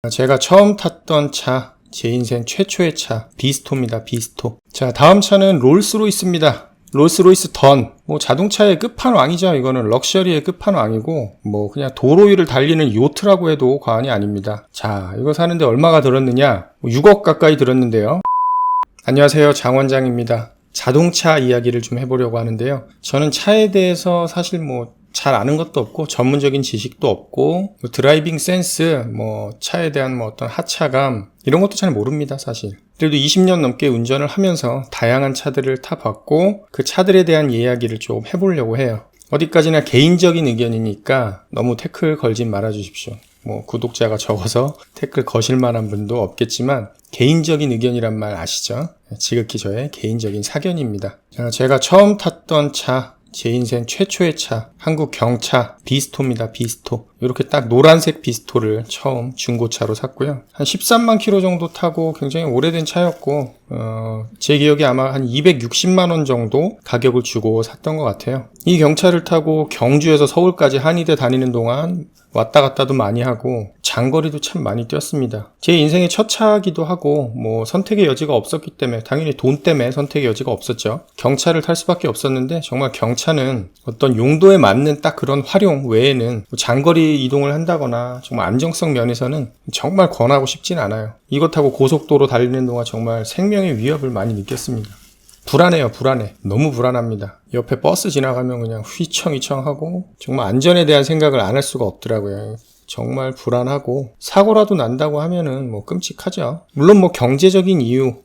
제가 처음 탔던 차, 제 인생 최초의 차, 비스토입니다. 비스토. 자, 다음 차는 롤스로이스입니다. 롤스로이스 던. 자동차의 끝판왕이죠. 이거는 럭셔리의 끝판왕이고, 그냥 도로 위를 달리는 요트라고 해도 과언이 아닙니다. 자, 이거 사는데 얼마가 들었느냐? 6억 가까이 들었는데요. 안녕하세요. 장 원장입니다. 자동차 이야기를 좀 해보려고 하는데요. 저는 차에 대해서 사실 잘 아는 것도 없고 전문적인 지식도 없고 드라이빙 센스, 차에 대한 어떤 하차감 이런 것도 잘 모릅니다. 사실. 그래도 20년 넘게 운전을 하면서 다양한 차들을 타봤고 그 차들에 대한 이야기를 좀 해보려고 해요. 어디까지나 개인적인 의견이니까 너무 태클 걸진 말아 주십시오. 구독자가 적어서 태클 거실 만한 분도 없겠지만 개인적인 의견이란 말 아시죠? 지극히 저의 개인적인 사견입니다. 제가 처음 탔던 차, 제 인생 최초의 차, 한국 경차 비스토입니다. 비스토. 이렇게 딱 노란색 비스토를 처음 중고차로 샀고요. 한 13만 킬로 정도 타고 굉장히 오래된 차였고 제 기억에 아마 한 260만 원 정도 가격을 주고 샀던 것 같아요. 이 경차를 타고 경주에서 서울까지 한의대 다니는 동안 왔다 갔다도 많이 하고 장거리도 참 많이 뛰었습니다. 제 인생의 첫 차기도 하고 선택의 여지가 없었기 때문에 당연히 돈 때문에 선택의 여지가 없었죠. 경차를 탈 수밖에 없었는데 정말 경차는 어떤 용도에 맞는 딱 그런 활용 외에는 장거리 이동을 한다거나 정말 안정성 면에서는 정말 권하고 싶진 않아요. 이것 타고 고속도로 달리는 동안 정말 생명의 위협을 많이 느꼈습니다. 불안해요. 불안해. 너무 불안합니다. 옆에 버스 지나가면 그냥 휘청휘청하고 정말 안전에 대한 생각을 안 할 수가 없더라고요. 정말 불안하고 사고라도 난다고 하면은 끔찍하죠. 물론 경제적인 이유,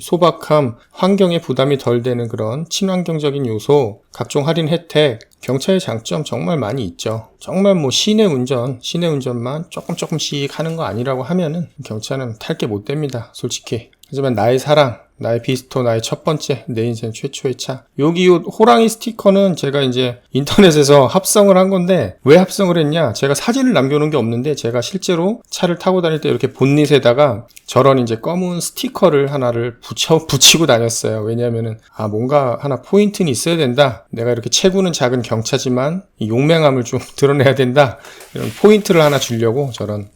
소박함, 환경에 부담이 덜 되는 그런 친환경적인 요소, 각종 할인 혜택, 경차의 장점 정말 많이 있죠. 정말 시내 운전만 조금씩 하는 거 아니라고 하면은 경차는 탈 게 못 됩니다. 솔직히. 하지만 나의 사랑, 나의 비스토, 나의 첫 번째, 내 인생 최초의 차. 여기 호랑이 스티커는 제가 이제 인터넷에서 합성을 한 건데, 왜 합성을 했냐? 제가 사진을 남겨놓은 게 없는데, 제가 실제로 차를 타고 다닐 때 이렇게 본닛에다가 저런 이제 검은 스티커를 하나를 붙이고 다녔어요. 왜냐면은, 뭔가 하나 포인트는 있어야 된다. 내가 이렇게 체구는 작은 경차지만, 이 용맹함을 좀 드러내야 된다. 이런 포인트를 하나 주려고 저런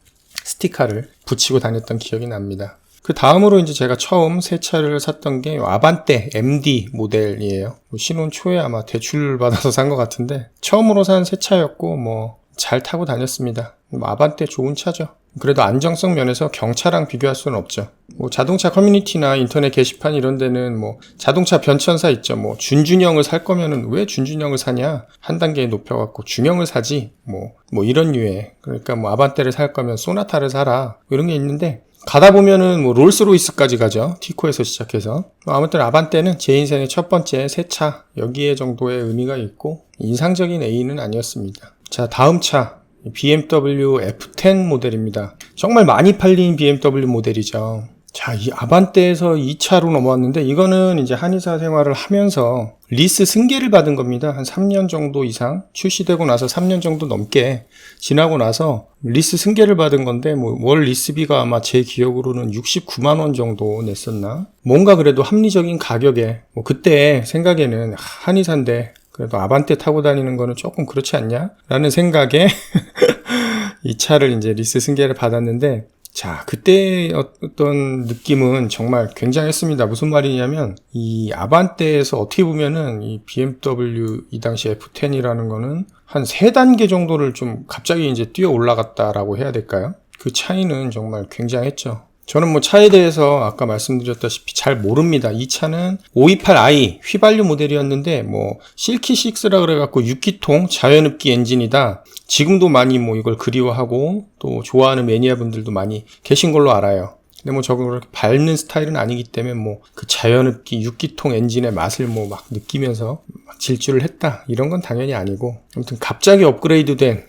스티커를 붙이고 다녔던 기억이 납니다. 그 다음으로 이제 제가 처음 새 차를 샀던 게 아반떼 MD 모델이에요. 신혼 초에 아마 대출 받아서 산 것 같은데 처음으로 산 새 차였고 잘 타고 다녔습니다. 아반떼 좋은 차죠. 그래도 안정성 면에서 경차랑 비교할 수는 없죠. 자동차 커뮤니티나 인터넷 게시판 이런 데는 자동차 변천사 있죠. 준준형을 살 거면은 왜 준준형을 사냐? 한 단계 높여갖고 중형을 사지. 이런 류의. 그러니까 아반떼를 살 거면 소나타를 사라. 이런 게 있는데 가다 보면은 롤스로이스까지 가죠. 티코에서 시작해서. 아무튼 아반떼는 제 인생의 첫 번째 새 차. 여기에 정도의 의미가 있고 인상적인 A는 아니었습니다. 자, 다음 차. BMW F10 모델입니다. 정말 많이 팔린 BMW 모델이죠. 자, 이 아반떼에서 이 차로 넘어왔는데 이거는 이제 한의사 생활을 하면서 리스 승계를 받은 겁니다. 한 3년 정도 이상 출시되고 나서 3년 정도 넘게 지나고 나서 리스 승계를 받은 건데 월 리스비가 아마 제 기억으로는 69만 원 정도 냈었나? 뭔가 그래도 합리적인 가격에 그때 생각에는 한의사인데 그래도 아반떼 타고 다니는 거는 조금 그렇지 않냐? 라는 생각에 이 차를 이제 리스 승계를 받았는데 자, 그때 어떤 느낌은 정말 굉장했습니다. 무슨 말이냐면, 이 아반떼에서 어떻게 보면은 이 BMW 이 당시 F10이라는 거는 한 3단계 정도를 좀 갑자기 이제 뛰어 올라갔다라고 해야 될까요? 그 차이는 정말 굉장했죠. 저는 차에 대해서 아까 말씀드렸다시피 잘 모릅니다. 이 차는 528i 휘발유 모델이었는데 실키6라 그래갖고 6기통 자연흡기 엔진이다. 지금도 많이 이걸 그리워하고 또 좋아하는 매니아분들도 많이 계신 걸로 알아요. 근데 저거 그렇게 밟는 스타일은 아니기 때문에 그 자연흡기 6기통 엔진의 맛을 막 느끼면서 막 질주를 했다. 이런 건 당연히 아니고 아무튼 갑자기 업그레이드된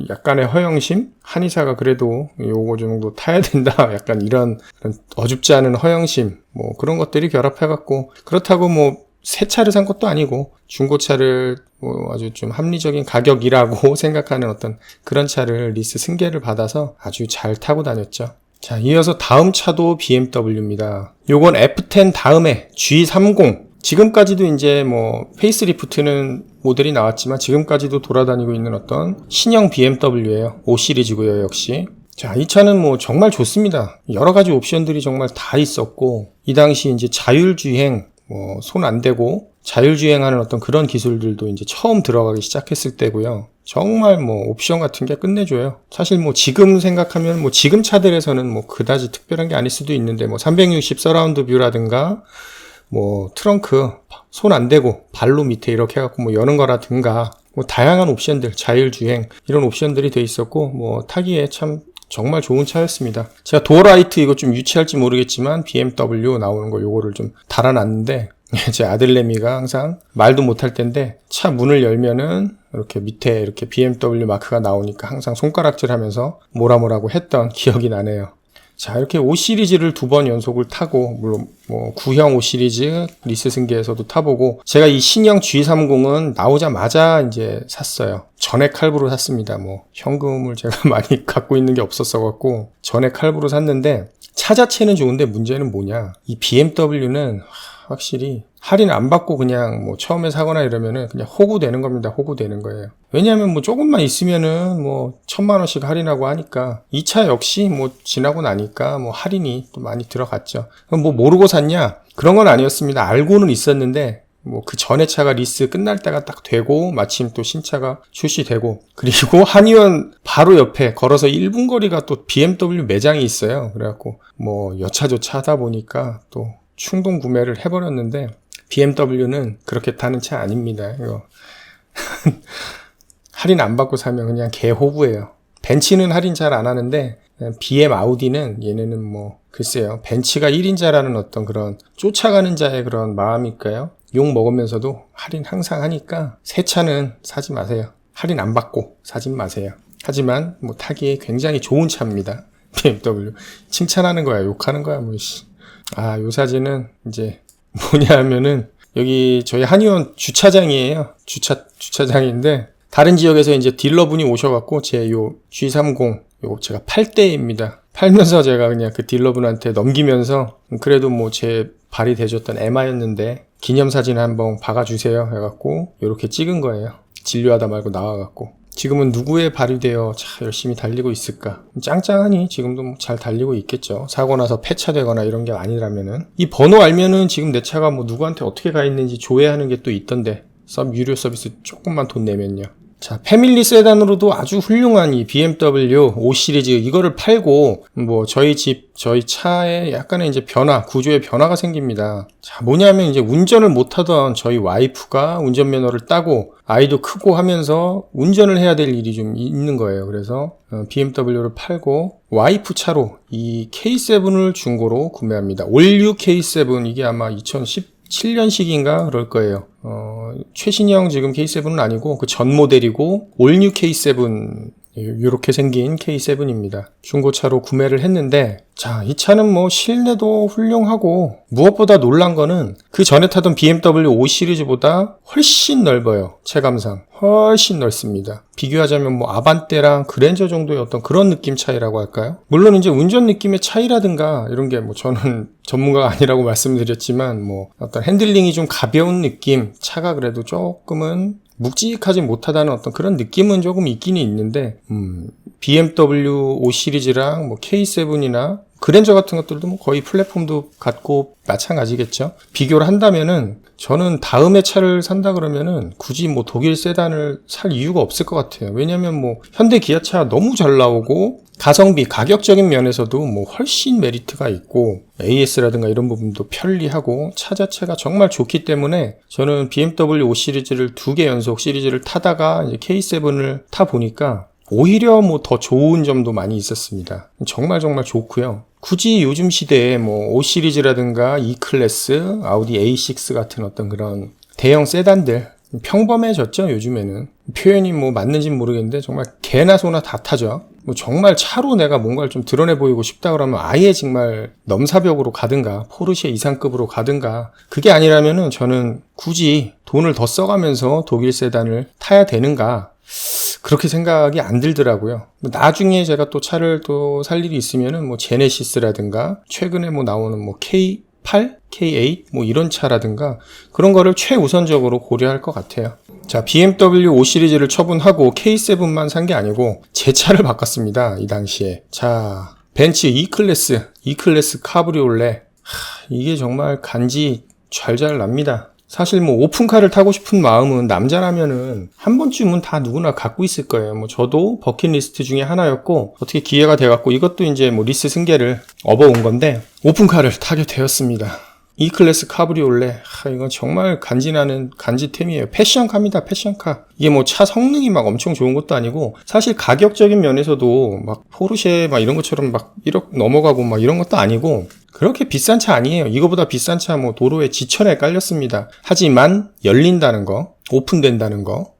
약간의 허영심? 한의사가 그래도 요거 정도 타야 된다. 약간 이런 어줍지 않은 허영심. 그런 것들이 결합해갖고 그렇다고 새 차를 산 것도 아니고 중고차를 아주 좀 합리적인 가격이라고 생각하는 어떤 그런 차를 리스 승계를 받아서 아주 잘 타고 다녔죠. 자, 이어서 다음 차도 BMW입니다. 요건 F10 다음에 G30. 지금까지도 이제 페이스리프트는 모델이 나왔지만 지금까지도 돌아다니고 있는 어떤 신형 BMW예요. 5 시리즈고요, 역시. 자, 이 차는 뭐 정말 좋습니다. 여러 가지 옵션들이 정말 다 있었고, 이 당시 이제 자율주행, 뭐 손 안 대고 자율주행하는 어떤 그런 기술들도 이제 처음 들어가기 시작했을 때고요. 정말 뭐 옵션 같은 게 끝내줘요. 사실 뭐 지금 생각하면 뭐 지금 차들에서는 뭐 그다지 특별한 게 아닐 수도 있는데, 뭐 360 서라운드 뷰라든가 뭐 트렁크 손 안 대고 발로 밑에 이렇게 해갖고 뭐 여는 거라든가, 뭐 다양한 옵션들, 자율주행 이런 옵션들이 돼 있었고, 뭐 타기에 참 정말 좋은 차였습니다. 제가 도어라이트 이거 좀 유치할지 모르겠지만 BMW 나오는 거 요거를 좀 달아놨는데, 제 아들내미가 항상 말도 못할 텐데 차 문을 열면은 이렇게 밑에 이렇게 BMW 마크가 나오니까 항상 손가락질 하면서 뭐라고 했던 기억이 나네요. 자, 이렇게 5 시리즈를 2번 연속을 타고, 물론 뭐 9형 5 시리즈 리스 승계에서도 타보고, 제가 이 신형 G30은 나오자마자 이제 샀어요. 전액 할부로 샀습니다. 뭐 현금을 제가 많이 갖고 있는 게 없었어 갖고 전액 할부로 샀는데, 차 자체는 좋은데 문제는 뭐냐, 이 BMW는 확실히 할인 안 받고 그냥 뭐 처음에 사거나 이러면은 그냥 호구되는 겁니다. 호구되는 거예요. 왜냐하면 뭐 조금만 있으면은 뭐 1000만 원씩 할인하고 하니까, 이 차 역시 뭐 지나고 나니까 뭐 할인이 또 많이 들어갔죠. 그럼 뭐 모르고 샀냐? 그런 건 아니었습니다. 알고는 있었는데, 뭐 그 전에 차가 리스 끝날 때가 딱 되고 마침 또 신차가 출시되고, 그리고 한의원 바로 옆에 걸어서 1분 거리가 또 BMW 매장이 있어요. 그래갖고 뭐 여차저차 하다 보니까 또 충동 구매를 해버렸는데, BMW는 그렇게 타는 차 아닙니다. 이거 할인 안 받고 사면 그냥 개호구예요. 벤츠는 할인 잘 안 하는데, BM 아우디는 얘네는 뭐 글쎄요, 벤츠가 1인자라는 어떤 그런 쫓아가는 자의 그런 마음일까요? 욕 먹으면서도 할인 항상 하니까 새 차는 사지 마세요. 할인 안 받고 사지 마세요. 하지만 뭐 타기에 굉장히 좋은 차입니다. BMW 칭찬하는 거야, 욕하는 거야, 뭐. 아, 요 사진은 이제 뭐냐 하면은, 여기 저희 한의원 주차장이에요. 주차장인데, 다른 지역에서 이제 딜러분이 오셔갖고 제 요 G30 요거 제가 팔 때입니다. 팔면서 제가 그냥 그 딜러분한테 넘기면서, 그래도 뭐 제 발이 돼줬던 에마였는데 기념사진 한번 박아주세요 해갖고 요렇게 찍은 거예요. 진료하다 말고 나와갖고. 지금은 누구의 발이 되어 차 열심히 달리고 있을까? 짱짱하니 지금도 잘 달리고 있겠죠. 사고 나서 폐차되거나 이런 게 아니라면은. 이 번호 알면은 지금 내 차가 뭐 누구한테 어떻게 가 있는지 조회하는 게 또 있던데, 유료 서비스 조금만 돈 내면요. 자, 패밀리 세단으로도 아주 훌륭한 이 BMW 5 시리즈, 이거를 팔고 뭐 저희 차에 약간의 이제 구조의 변화가 생깁니다. 자, 뭐냐면 이제 운전을 못하던 저희 와이프가 운전면허를 따고 아이도 크고 하면서 운전을 해야 될 일이 좀 있는 거예요. 그래서 BMW를 팔고 와이프 차로 이 K7을 중고로 구매합니다. 올뉴 K7, 이게 아마 2017년식인가 그럴 거예요. 최신형 지금 K7은 아니고 그 전 모델이고, 올뉴 K7, 이렇게 생긴 K7입니다. 중고차로 구매를 했는데, 자, 이 차는 뭐 실내도 훌륭하고, 무엇보다 놀란 거는 그 전에 타던 BMW 5 시리즈보다 훨씬 넓어요. 체감상 훨씬 넓습니다. 비교하자면 뭐 아반떼랑 그랜저 정도의 어떤 그런 느낌 차이라고 할까요? 물론 이제 운전 느낌의 차이라든가 이런 게 뭐 저는 전문가가 아니라고 말씀드렸지만, 뭐 어떤 핸들링이 좀 가벼운 느낌, 차가 그래도 조금은 묵직하지 못하다는 어떤 그런 느낌은 조금 있기는 있는데, BMW 5 시리즈랑 뭐 K7이나 그랜저 같은 것들도 뭐 거의 플랫폼도 같고 마찬가지겠죠. 비교를 한다면은, 저는 다음에 차를 산다 그러면은 굳이 뭐 독일 세단을 살 이유가 없을 것 같아요. 왜냐면 뭐 현대 기아차 너무 잘 나오고, 가성비, 가격적인 면에서도 뭐 훨씬 메리트가 있고, AS라든가 이런 부분도 편리하고, 차 자체가 정말 좋기 때문에 저는 BMW 5 시리즈를 2개 연속 시리즈를 타다가 이제 K7을 타 보니까 오히려 뭐 더 좋은 점도 많이 있었습니다. 정말 좋고요. 굳이 요즘 시대에 뭐 5 시리즈라든가 E클래스, 아우디 A6 같은 어떤 그런 대형 세단들 평범해졌죠. 요즘에는 표현이 뭐 맞는지는 모르겠는데 정말 개나 소나 다 타죠. 뭐 정말 차로 내가 뭔가를 좀 드러내 보이고 싶다 그러면 아예 정말 넘사벽으로 가든가 포르쉐 이상급으로 가든가, 그게 아니라면은 저는 굳이 돈을 더 써가면서 독일 세단을 타야 되는가, 그렇게 생각이 안 들더라고요. 나중에 제가 또 차를 또 살 일이 있으면은 뭐 제네시스라든가 최근에 뭐 나오는 뭐 K8, K8 뭐 이런 차라든가 그런 거를 최우선적으로 고려할 것 같아요. 자, BMW 5 시리즈를 처분하고 K7만 산 게 아니고 제 차를 바꿨습니다. 이 당시에. 자, 벤츠 E클래스 카브리올레. 이게 정말 간지 잘 납니다. 사실 뭐 오픈카를 타고 싶은 마음은 남자라면은 한 번쯤은 다 누구나 갖고 있을 거예요. 뭐 저도 버킷리스트 중에 하나였고 어떻게 기회가 돼갖고 이것도 이제 뭐 리스 승계를 업어온 건데 오픈카를 타게 되었습니다. E클래스 카브리올레. 이건 정말 간지나는 간지템이에요. 패션카입니다. 패션카. 이게 뭐 차 성능이 막 엄청 좋은 것도 아니고 사실 가격적인 면에서도 막 포르쉐 막 이런 것처럼 막 1억 넘어가고 막 이런 것도 아니고 그렇게 비싼 차 아니에요. 이거보다 비싼 차 뭐 도로에 지천에 깔렸습니다. 하지만 열린다는 거, 오픈된다는 거.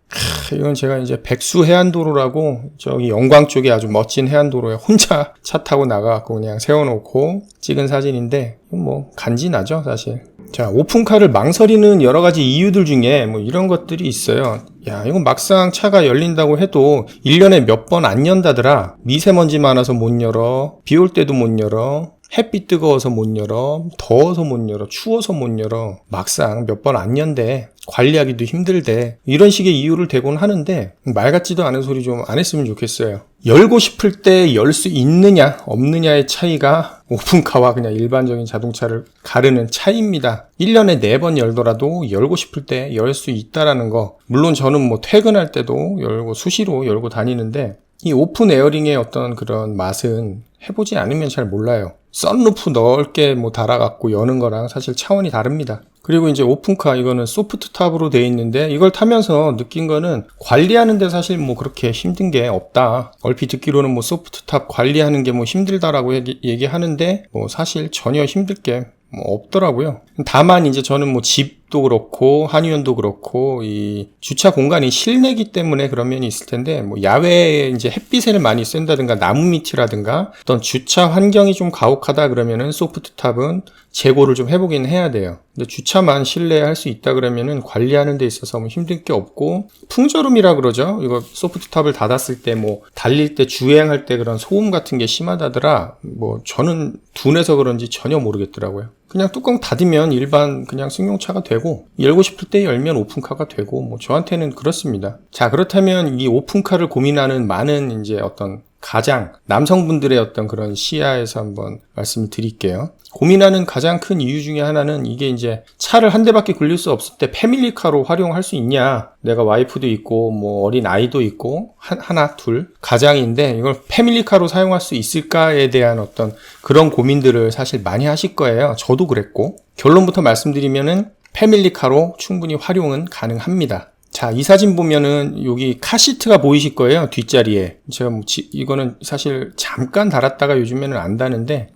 이건 제가 이제 백수 해안도로라고 저기 영광 쪽에 아주 멋진 해안도로에 혼자 차 타고 나가갖고 그냥 세워놓고 찍은 사진인데 뭐 간지나죠 사실. 자, 오픈카를 망설이는 여러 가지 이유들 중에 뭐 이런 것들이 있어요. 야, 이건 막상 차가 열린다고 해도 1년에 몇 번 안 연다더라. 미세먼지 많아서 못 열어, 비 올 때도 못 열어, 햇빛 뜨거워서 못 열어, 더워서 못 열어, 추워서 못 열어. 막상 몇 번 안 연대. 관리하기도 힘들대. 이런 식의 이유를 대곤 하는데 말 같지도 않은 소리 좀 안 했으면 좋겠어요. 열고 싶을 때 열 수 있느냐 없느냐의 차이가 오픈카와 그냥 일반적인 자동차를 가르는 차이입니다. 1년에 4번 열더라도 열고 싶을 때 열 수 있다라는 거. 물론 저는 뭐 퇴근할 때도 열고 수시로 열고 다니는데 이 오픈 에어링의 어떤 그런 맛은 해보지 않으면 잘 몰라요. 썬루프 넓게 뭐 달아갖고 여는 거랑 사실 차원이 다릅니다. 그리고 이제 오픈카 이거는 소프트 탑으로 되어 있는데 이걸 타면서 느낀 거는 관리하는데 사실 뭐 그렇게 힘든 게 없다. 얼핏 듣기로는 뭐 소프트 탑 관리하는 게 뭐 힘들다라고 얘기하는데 뭐 사실 전혀 힘들 게 뭐 없더라고요. 다만 이제 저는 뭐 집도 그렇고 한의원도 그렇고 이 주차 공간이 실내기 때문에 그런 면이 있을 텐데 뭐 야외에 이제 햇빛을 많이 쏜다든가 나무 밑이라든가 어떤 주차 환경이 좀 가혹하다 그러면은 소프트 탑은 재고를 좀 해보긴 해야 돼요. 근데 주차만 실내에 할 수 있다 그러면은 관리하는 데 있어서 뭐 힘들 게 없고 풍절음이라 그러죠. 이거 소프트 탑을 닫았을 때 뭐 달릴 때 주행할 때 그런 소음 같은 게 심하다더라. 뭐 저는 둔해서 그런지 전혀 모르겠더라고요. 그냥 뚜껑 닫으면 일반 그냥 승용차가 되고 열고 싶을 때 열면 오픈카가 되고 뭐 저한테는 그렇습니다. 자, 그렇다면 이 오픈카를 고민하는 많은 이제 어떤 가장 남성분들의 어떤 그런 시야에서 한번 말씀을 드릴게요. 고민하는 가장 큰 이유 중에 하나는 이게 이제 차를 한 대밖에 굴릴 수 없을 때 패밀리카로 활용할 수 있냐. 내가 와이프도 있고 뭐 어린 아이도 있고 하나 둘 가장인데 이걸 패밀리카로 사용할 수 있을까에 대한 어떤 그런 고민들을 사실 많이 하실 거예요. 저도 그랬고 결론부터 말씀드리면은 패밀리카로 충분히 활용은 가능합니다. 자, 이 사진 보면은 여기 카시트가 보이실 거예요. 뒷자리에. 제가 뭐 이거는 사실 잠깐 달았다가 요즘에는 안 다는데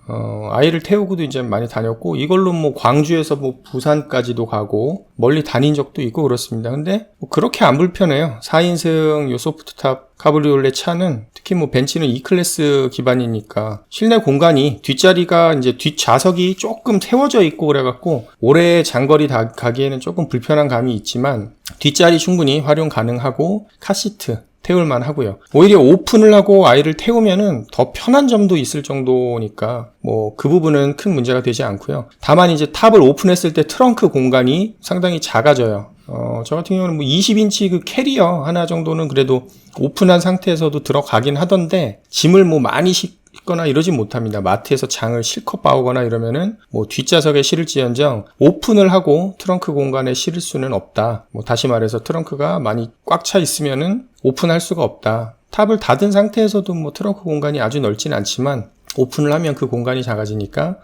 아이를 태우고도 이제 많이 다녔고 이걸로 뭐 광주에서 뭐 부산까지도 가고 멀리 다닌 적도 있고 그렇습니다. 근데 뭐 그렇게 안 불편해요. 4인승 요 소프트탑 카브리올레 차는 특히 뭐 벤츠는 E클래스 기반이니까 실내 공간이 뒷자리가 이제 뒷좌석이 조금 세워져 있고 그래갖고 오래 장거리 가기에는 조금 불편한 감이 있지만 뒷자리 충분히 활용 가능하고 카시트 태울만 하고요. 오히려 오픈을 하고 아이를 태우면은 더 편한 점도 있을 정도니까 뭐 그 부분은 큰 문제가 되지 않고요. 다만 이제 탑을 오픈했을 때 트렁크 공간이 상당히 작아져요. 저 같은 경우는 뭐 20인치 그 캐리어 하나 정도는 그래도 오픈한 상태에서도 들어가긴 하던데 짐을 뭐 많이 싣거나 이러지 못합니다. 마트에서 장을 실컷 봐오거나 이러면은 뭐 뒷좌석에 실을지언정 오픈을 하고 트렁크 공간에 실을 수는 없다. 뭐 다시 말해서 트렁크가 많이 꽉 차 있으면은 오픈할 수가 없다. 탑을 닫은 상태에서도 뭐 트렁크 공간이 아주 넓진 않지만 오픈을 하면 그 공간이 작아지니까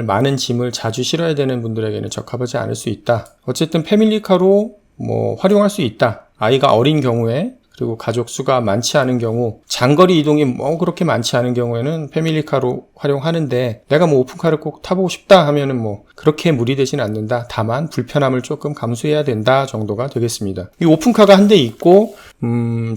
많은 짐을 자주 실어야 되는 분들에게는 적합하지 않을 수 있다. 어쨌든 패밀리카로 뭐 활용할 수 있다. 아이가 어린 경우에 그리고 가족 수가 많지 않은 경우 장거리 이동이 뭐 그렇게 많지 않은 경우에는 패밀리카로 활용하는데 내가 뭐 오픈카를 꼭 타보고 싶다 하면은 뭐 그렇게 무리되진 않는다. 다만 불편함을 조금 감수해야 된다 정도가 되겠습니다. 이 오픈카가 한 대 있고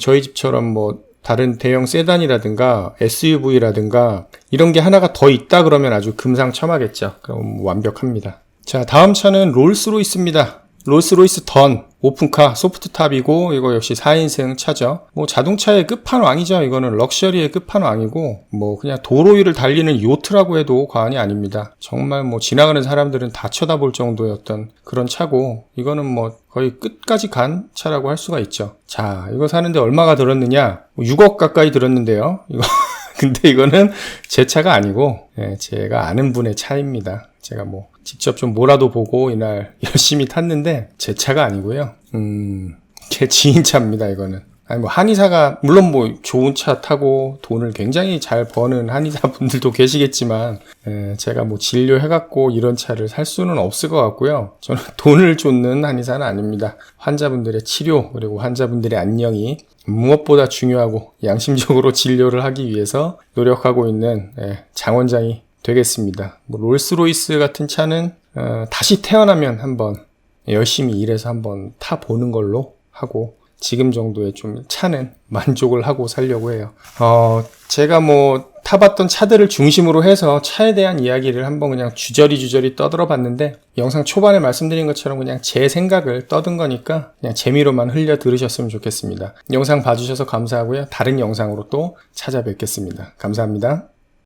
저희 집처럼 뭐 다른 대형 세단이라든가 SUV라든가 이런 게 하나가 더 있다 그러면 아주 금상첨화겠죠. 그럼 완벽합니다. 자, 다음 차는 롤스로이스입니다. 롤스로이스 던. 오픈카 소프트탑이고 이거 역시 4인승 차죠. 뭐 자동차의 끝판왕이죠. 이거는 럭셔리의 끝판왕이고 뭐 그냥 도로 위를 달리는 요트라고 해도 과언이 아닙니다. 정말 뭐 지나가는 사람들은 다 쳐다볼 정도의 어떤 그런 차고 이거는 뭐 거의 끝까지 간 차라고 할 수가 있죠. 자, 이거 사는데 얼마가 들었느냐? 6억 가까이 들었는데요. 이거 근데 이거는 제 차가 아니고 제가 아는 분의 차입니다. 제가 뭐 직접 좀 몰아도 보고 이날 열심히 탔는데 제 차가 아니고요. 제 지인 차입니다. 이거는. 아니 뭐 한의사가 물론 뭐 좋은 차 타고 돈을 굉장히 잘 버는 한의사 분들도 계시겠지만 제가 뭐 진료해갖고 이런 차를 살 수는 없을 것 같고요. 저는 돈을 쫓는 한의사는 아닙니다. 환자분들의 치료 그리고 환자분들의 안녕이 무엇보다 중요하고 양심적으로 진료를 하기 위해서 노력하고 있는 장원장이 되겠습니다. 뭐 롤스로이스 같은 차는 다시 태어나면 한번 열심히 일해서 한번 타보는 걸로 하고 지금 정도의 좀 차는 만족을 하고 살려고 해요. 제가 뭐 타봤던 차들을 중심으로 해서 차에 대한 이야기를 한번 그냥 주저리 떠들어 봤는데 영상 초반에 말씀드린 것처럼 그냥 제 생각을 떠든 거니까 그냥 재미로만 흘려 들으셨으면 좋겠습니다. 영상 봐주셔서 감사하고요. 다른 영상으로 또 찾아뵙겠습니다. 감사합니다.